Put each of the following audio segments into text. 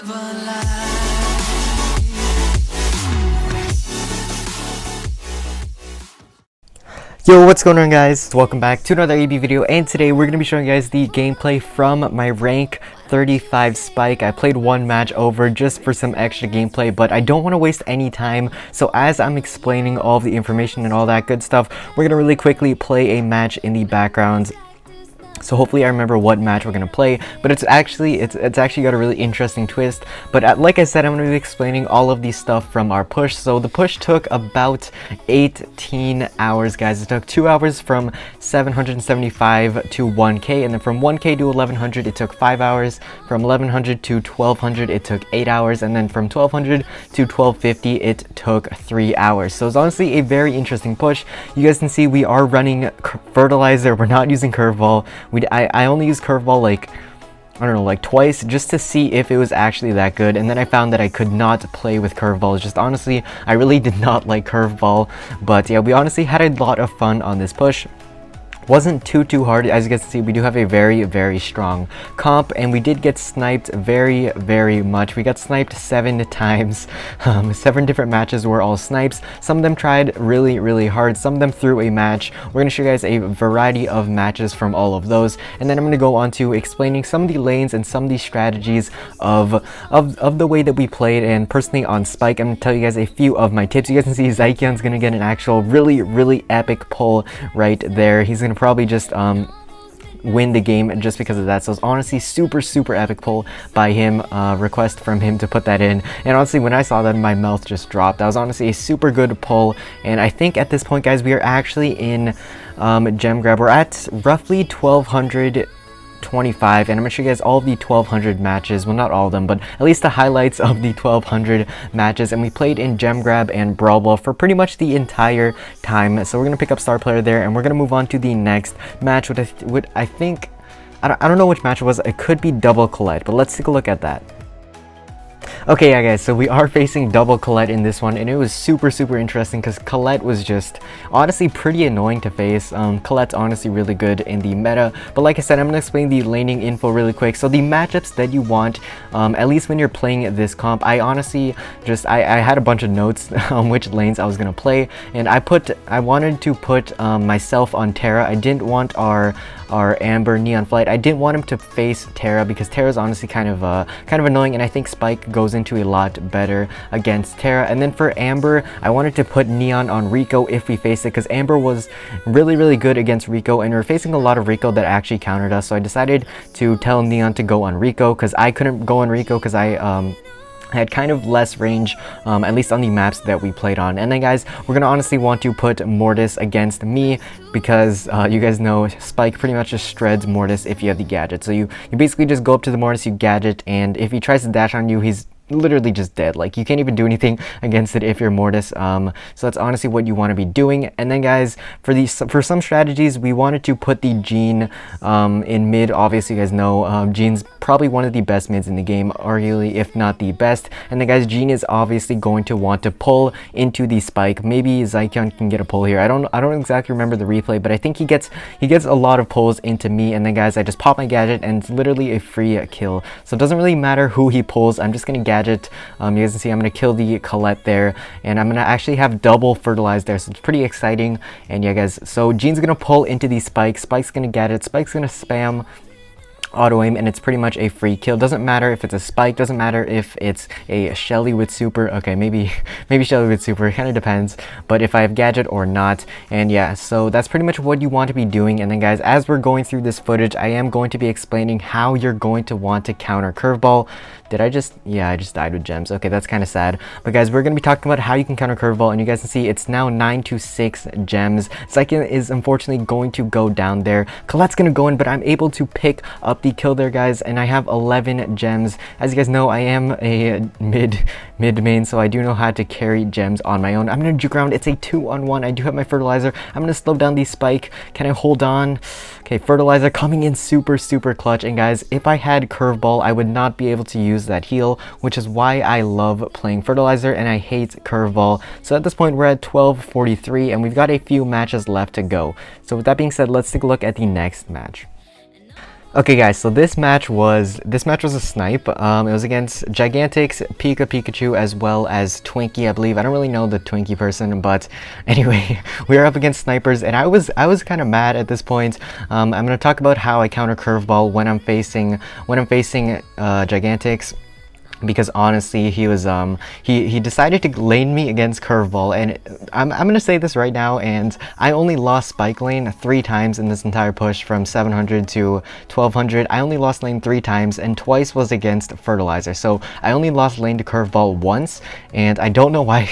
Yo, what's going on, guys? Welcome back to another AB video, and today we're going to be showing you guys the gameplay from my rank 35 spike. I played one match over just for some extra gameplay, but I don't want to waste any time, so as I'm explaining all the information and all that good stuff, we're going to really quickly play a match in the background. So hopefully I remember what match we're gonna play, but it's actually got a really interesting twist. But like I said, I'm gonna be explaining all of these stuff from our push. So the push took about 18 hours, guys. It took 2 hours from 775 to 1k, and then from 1k to 1100 it took 5 hours. From 1100 to 1200 it took 8 hours, and then from 1200 to 1250 it took 3 hours. So it's honestly a very interesting push. You guys can see we are running Fertilizer. We're not using Curveball. I only used Curveball like, I don't know, like twice just to see if it was actually that good, and then I found that I could not play with Curveball. It's just honestly, I really did not like Curveball, but yeah, we honestly had a lot of fun on this push. Wasn't too hard. As you guys can see, we do have a very strong comp, and we did get sniped very much. We got sniped 7 times. 7 different matches were all snipes. Some of them tried really hard, some of them threw a match. We're going to show you guys a variety of matches from all of those, and then I'm going to go on to explaining some of the lanes and some of the strategies of the way that we played. And personally on Spike, I'm going to tell you guys a few of my tips. You guys can see Zykeon's going to get an actual really epic pull right there. He's going to probably just win the game just because of that. So it's honestly super epic pull by him, request from him to put that in, and honestly when I saw that, my mouth just dropped. That was honestly a super good pull, and I think at this point, guys, we are actually in gem grab. We're at roughly 1225, and I'm gonna show you guys all of the 1200 matches. Well, not all of them, but at least the highlights of the 1200 matches. And we played in gem grab and brawl ball for pretty much the entire time. So we're gonna pick up star player there, and we're gonna move on to the next match, which I think I don't know which match it was. It could be double Colette, but let's take a look at that. Okay, yeah, guys, so we are facing double Colette in this one, and it was super interesting because Colette was just honestly pretty annoying to face. Colette's honestly really good in the meta, but like I said, I'm gonna explain the laning info really quick. So the matchups that you want, at least when you're playing this comp, I honestly just I had a bunch of notes on which lanes I was gonna play, and I wanted to put myself on Terra. I didn't want our Amber Neon Flight. I didn't want him to face Terra because Terra's honestly kind of annoying, and I think Spike goes into a lot better against Terra. And then for Amber, I wanted to put Neon on Rico if we faced it, because Amber was really good against Rico, and we were facing a lot of Rico that actually countered us. So I decided to tell Neon to go on Rico because I couldn't go on Rico because I had kind of less range, at least on the maps that we played on. And then, guys, we're gonna honestly want to put Mortis against me because you guys know Spike pretty much just shreds Mortis if you have the gadget. So you basically just go up to the Mortis, you gadget, and if he tries to dash on you, he's literally just dead. Like, you can't even do anything against it if you're Mortis. So that's honestly what you want to be doing. And then, guys, for some strategies, we wanted to put the Jean in mid. Obviously, you guys know Jean's probably one of the best mids in the game, arguably if not the best. And then, guys, Jean is obviously going to want to pull into the Spike. Maybe Zykeon can get a pull here. I don't exactly remember the replay, but I think he gets a lot of pulls into me. And then, guys, I just pop my gadget, and it's literally a free kill. So it doesn't really matter who he pulls. I'm just gonna gadget. You guys can see I'm gonna kill the Colette there, and I'm gonna actually have double Fertilize there, so it's pretty exciting. And yeah, guys, so Jean's gonna pull into the Spike. Spike's gonna gadget. Spike's gonna spam auto aim, and it's pretty much a free kill. Doesn't matter if it's a Spike, doesn't matter if it's a Shelly with super. Okay, maybe Shelly with super, it kind of depends, but if I have gadget or not. And yeah, so that's pretty much what you want to be doing. And then, guys, as we're going through this footage, I am going to be explaining how you're going to want to counter Curveball. I just died with gems. Okay, that's kind of sad. But guys, we're going to be talking about how you can counter Curveball, and you guys can see it's now 9 to 6 gems. Zykeon is unfortunately going to go down there. Colette's going to go in, but I'm able to pick up the kill there, guys, and I have 11 gems. As you guys know, I am a mid main, so I do know how to carry gems on my own. I'm going to juke around. It's a 2-on-1. I do have my Fertilizer. I'm going to slow down the Spike. Can I hold on? Okay, Fertilizer coming in super clutch. And guys, if I had Curveball, I would not be able to use that heal, which is why I love playing Fertilizer and I hate Curveball. So at this point, we're at 12:43, and we've got a few matches left to go. So with that being said, let's take a look at the next match. Okay guys, so this match was a snipe. It was against Gigantics, Pikachu, as well as Twinkie, I believe. I don't really know the Twinkie person, but anyway, we were up against snipers, and I was kind of mad at this point. I'm gonna talk about how I counter curveball when I'm facing Gigantics. Because honestly, he was he decided to lane me against curveball, and I'm gonna say this right now, and I only lost spike lane 3 times in this entire push from 700 to 1200. I only lost lane 3 times, and twice was against Fertilizer. So I only lost lane to curveball once, and I don't know why.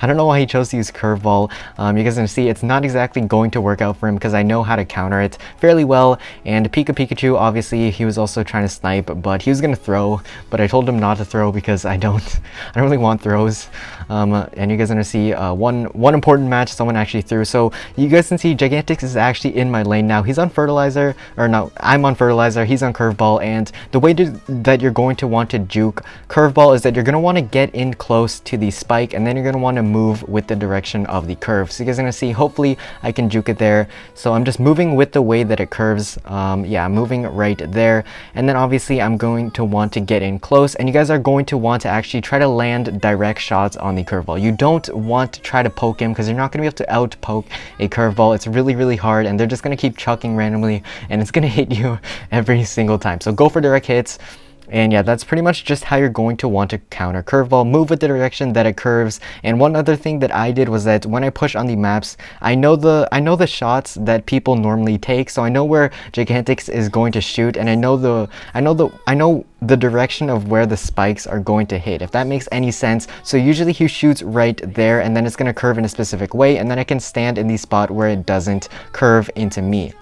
I don't know why he chose to use curveball. You guys can see it's not exactly going to work out for him because I know how to counter it fairly well. And Pikachu, obviously, he was also trying to snipe, but he was gonna throw. But I told him not to throw because I don't really want throws. And you guys are gonna see one important match someone actually threw. So you guys can see Gigantics is actually in my lane now. He's on Fertilizer, or no, I'm on Fertilizer. He's on curveball, and the way that you're going to want to juke curveball is that you're gonna want to get in close to the spike, and then you're gonna want to move with the direction of the curve. So you guys are gonna see, hopefully I can juke it there. So I'm just moving with the way that it curves. Yeah, I'm moving right there, and then obviously I'm going to want to get in close, and you guys are going to want to actually try to land direct shots on the curveball. You don't want to try to poke him because you're not gonna be able to out poke a curveball. It's really hard, and they're just gonna keep chucking randomly, and it's gonna hit you every single time. So go for direct hits. And yeah, that's pretty much just how you're going to want to counter curveball. Move with the direction that it curves. And one other thing that I did was that when I push on the maps, I know the shots that people normally take, so I know where Gigantics is going to shoot, and I know the direction of where the spikes are going to hit, if that makes any sense. So usually he shoots right there, and then it's going to curve in a specific way, and then I can stand in the spot where it doesn't curve into me.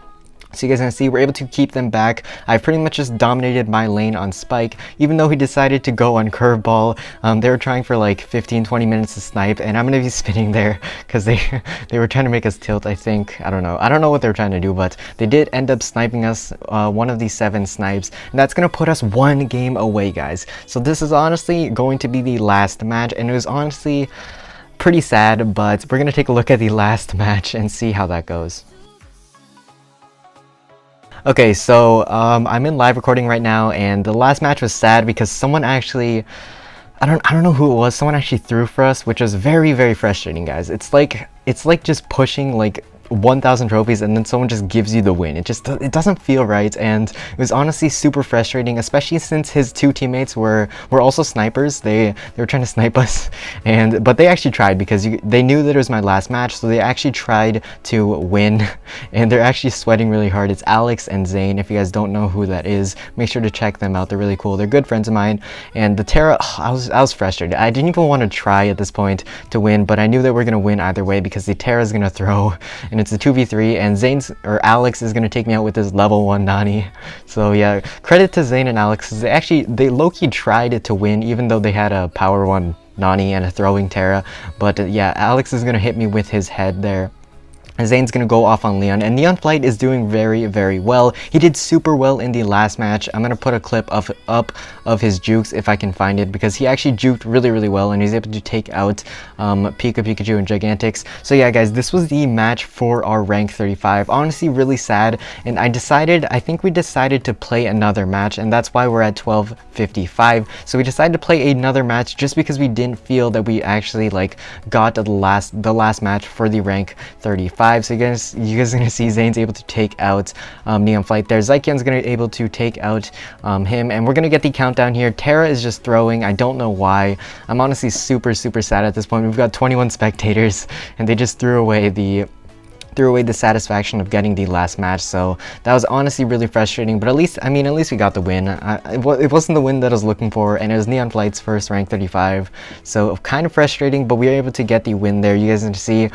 So you guys can see we're able to keep them back. I pretty much just dominated my lane on spike, even though he decided to go on curveball. They were trying for like 15-20 minutes to snipe, and I'm gonna be spinning there because they were trying to make us tilt, I think. I don't know what they were trying to do, but they did end up sniping us, one of the 7 snipes, and that's gonna put us 1 game away, guys. So this is honestly going to be the last match, and it was honestly pretty sad, but we're gonna take a look at the last match and see how that goes. Okay, so I'm in live recording right now, and the last match was sad because someone actually, I don't know who it was, someone actually threw for us, which was very frustrating, guys. It's like just pushing like 1,000 trophies and then someone just gives you the win. It doesn't feel right, and it was honestly super frustrating, especially since his 2 teammates were also snipers. They were trying to snipe us, but they actually tried because they knew that it was my last match, so they actually tried to win, and they're actually sweating really hard. It's Alex and Zane. If you guys don't know who that is, make sure to check them out. They're really cool. They're good friends of mine. And the Terra, I was frustrated. I didn't even want to try at this point to win, but I knew that we're gonna win either way because the Terra is gonna throw, and it's a 2v3, and Alex is gonna take me out with his level 1 Nani. So yeah, credit to Zane and Alex. They low-key tried to win, even though they had a power 1 Nani and a throwing Terra. But yeah, Alex is gonna hit me with his head there. And Zane's gonna go off on Leon, and Neon Flight is doing very well. He did super well in the last match. I'm gonna put a clip up of his jukes if I can find it, because he actually juked really well, and he's able to take out Pikachu and Gigantics. So yeah, guys, this was the match for our rank 35. Honestly, really sad, and I think we decided to play another match, and that's why we're at 1255. So we decided to play another match just because we didn't feel that we actually like got the last match for the rank 35. So you guys are gonna see Zane's able to take out Neon Flight there. Zykeon's gonna be able to take out him, and we're gonna get the countdown here. Terra is just throwing. I don't know why. I'm honestly super sad at this point. We've got 21 spectators, and they just threw away the satisfaction of getting the last match. So that was honestly really frustrating, but at least we got the win. It wasn't the win that I was looking for, and it was Neon Flight's first rank 35, so kind of frustrating, but we were able to get the win there. You guys can see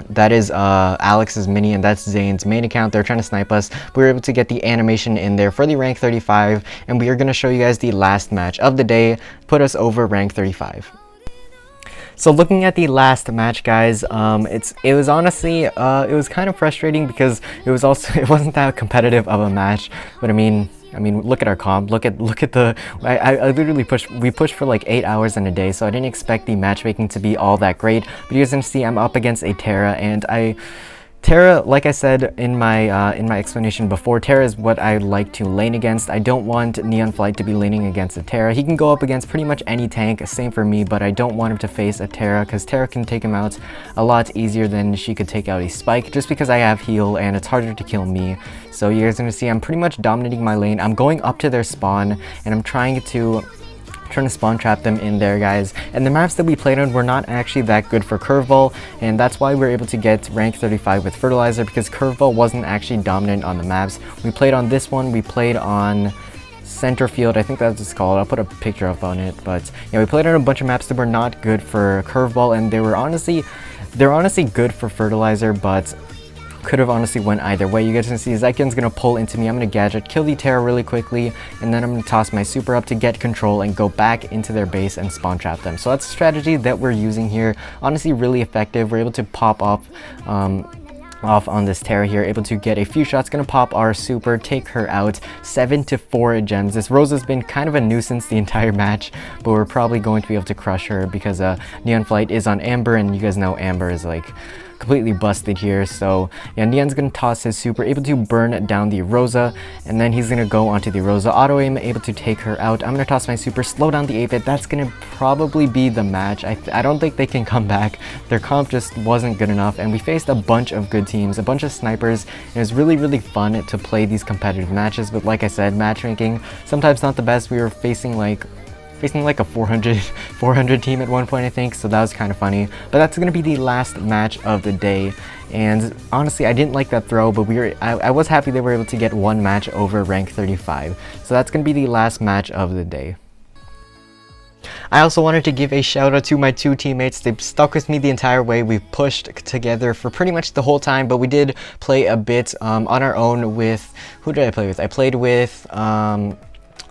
that is Alex's mini, and that's Zane's main account. They're trying to snipe us. We were able to get the animation in there for the rank 35, and we are going to show you guys the last match of the day, put us over rank 35. So looking at the last match, guys, it was honestly it was kind of frustrating because it wasn't that competitive of a match, but I mean, look at our comp. Look at the. I literally we pushed for like 8 hours in a day, so I didn't expect the matchmaking to be all that great. But you guys can see I'm up against a Terra, and Terra, like I said in my explanation before, Terra is what I like to lane against. I don't want Neon Flight to be laning against a Terra. He can go up against pretty much any tank, same for me, but I don't want him to face a Terra because Terra can take him out a lot easier than she could take out a Spike, just because I have heal and it's harder to kill me. So you guys are gonna see I'm pretty much dominating my lane. I'm going up to their spawn and I'm trying to spawn trap them in there, guys. And the maps that we played on were not actually that good for Curveball, and that's why we were able to get rank 35 with Fertilizer, because Curveball wasn't actually dominant on the maps. We played on this one, we played on Center Field, I think that's what it's called. I'll put a picture up on it, but yeah, we played on a bunch of maps that were not good for Curveball, and they're honestly good for Fertilizer, but could have honestly went either way. You guys can see Zykian's gonna pull into me. I'm gonna gadget, kill the Terra really quickly, and then I'm gonna toss my super up to get control and go back into their base and spawn trap them. So that's a strategy that we're using here. Honestly, really effective. We're able to pop off on this Terra here, able to get a few shots, gonna pop our super, take her out, 7 to 4 gems. This Rose has been kind of a nuisance the entire match, but we're probably going to be able to crush her because Neon Flight is on Amber, and you guys know Amber is like completely busted here. So yeah, Neon's gonna toss his super, able to burn down the Rosa, and then he's gonna go onto the Rosa, auto aim, able to take her out. I'm gonna toss my super, slow down the 8-bit. That's gonna probably be the match. I don't think they can come back. Their comp just wasn't good enough, and we faced a bunch of good teams, a bunch of snipers, and it was really fun to play these competitive matches. But like I said, matchmaking sometimes not the best. We were facing like a 400 team at one point, I think, so that was kind of funny. But that's gonna be the last match of the day, and honestly I didn't like that throw, but I was happy they were able to get one match over rank 35. So that's gonna be the last match of the day. I also wanted to give a shout out to my two teammates. They stuck with me the entire way. We've pushed together for pretty much the whole time, but we did play a bit on our own with, who did I play with? I played with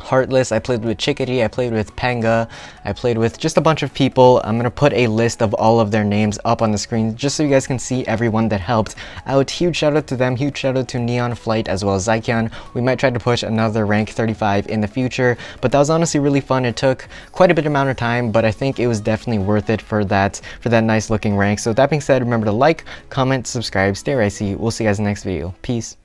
Heartless, I played with Chickadee, I played with Panga, I played with just a bunch of people. I'm gonna put a list of all of their names up on the screen just so you guys can see everyone that helped out. Huge shout out to them, huge shout out to Neon Flight as well as Zykian. We might try to push another rank 35 in the future, but that was honestly really fun. It took quite a bit amount of time, but I think it was definitely worth it for that nice looking rank. So with that being said, remember to like, comment, subscribe, stay ricey. We'll see you guys in the next video. Peace.